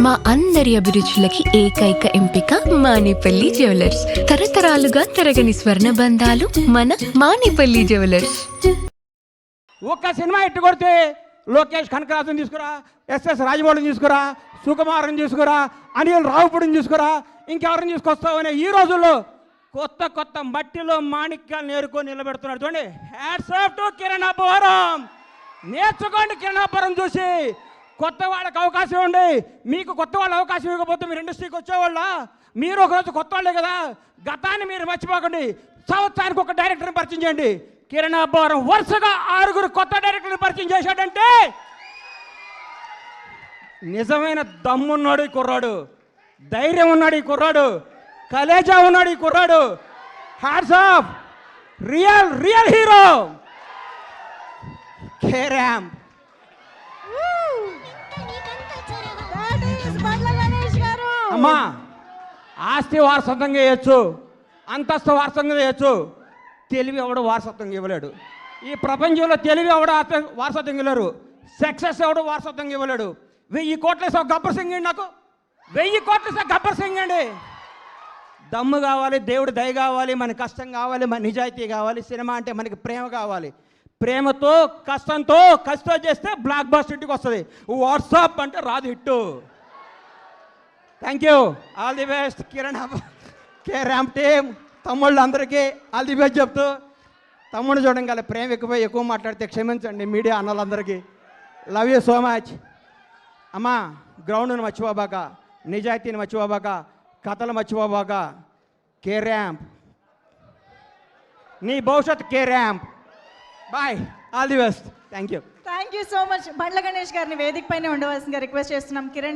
మా అందరి అభిరుచులకి ఏకైక ఎంపిక మానేపల్లి జ్యువెలర్స్. తరతరాలుగా తరగని స్వర్ణ బంధాలు మన మానేపల్లి జ్యువెలర్స్. ఒక్క సినిమా ఎట్టు కొడితే లోకేష్ కనకరాజుని తీసుకురా, ఎస్ఎస్ రాజమౌళిని తీసుకురా, సుకుమార్ని తీసుకురా, అనిల్ రావుపూడిని తీసుకురా, ఇంకెవరిని తీసుకొస్తావనే ఈ రోజుల్లో కొత్త కొత్త మట్టిలో మాణిక్యాలు నేరుకొని నిలబెడుతున్నాడు. చూడండి, hats off to Kiran Abbavaram. నేర్చుకోండి కిరణ్ అబ్బవరం చూసి. కొత్త వాళ్ళకి అవకాశం ఇవ్వండి. మీకు కొత్త వాళ్ళు అవకాశం ఇవ్వకపోతే మీరు ఇండస్ట్రీకి వచ్చేవాళ్ళ. మీరు ఒకరోజు కొత్త వాళ్ళే కదా. గతాన్ని మీరు మర్చిపోకండి. సంవత్సరానికి ఒక డైరెక్టర్ని పరిచయం చేయండి. కిరణ్ అబ్బవరం వరుసగా 6 కొత్త డైరెక్టర్ని పరిచయం చేశాడంటే నిజమైన దమ్మున్నాడు ఈ కుర్రాడు, ధైర్యం ఉన్నాడు ఈ కుర్రాడు, కలేజా ఉన్నాడు ఈ కుర్రాడు. Hats off, real real hero carrom. అమ్మా, ఆస్తి వారసత్వంగా వేయచ్చు, అంతస్తు వారసత్వంగా వేయచ్చు, తెలివి ఎవడు వారసత్వంగా ఇవ్వలేడు. ఈ ప్రపంచంలో తెలివి ఎవడు వారసత్వంగా ఇవ్వలేరు. సక్సెస్ ఎవడు వారసత్వంగా ఇవ్వలేడు. 1000 కోట్ల గబ్బర్ సింగ్ అండి. నాకు 1000 కోట్ల గబ్బర్ సింగ్ అండి. దమ్ము కావాలి, దేవుడి దయ కావాలి, మన కష్టం కావాలి, మన నిజాయితీ కావాలి. సినిమా అంటే మనకి ప్రేమ కావాలి. ప్రేమతో కష్టంతో చేస్తే బ్లాక్ బస్టర్ ఇంటికి వస్తుంది. వాట్సాప్ అంటే రాదు hit. Thank you, all the best Kiran carrom team. తమ్ముళ్ళు అందరికీ ఆల్ ది బెస్ట్ చెప్తూ, తమ్ముడు చూడడం గల ప్రేమ ఎక్కువ మాట్లాడితే క్షమించండి మీడియా అన్నలందరికీ. Love you so much. అమ్మా, గ్రౌండ్ను మర్చిపోబాక, నిజాయితీని మర్చిపోబాక, కథలు మర్చిపోబాక. కేరామ్ నీ భవిష్యత్ కేరామ్. Bye, all the best. Thank you. Thank you so much. Bandla Ganesh గారిని వేదిక పైన ఉండవలసిందిగా రిక్వెస్ట్ చేస్తున్నాం. కిరణ్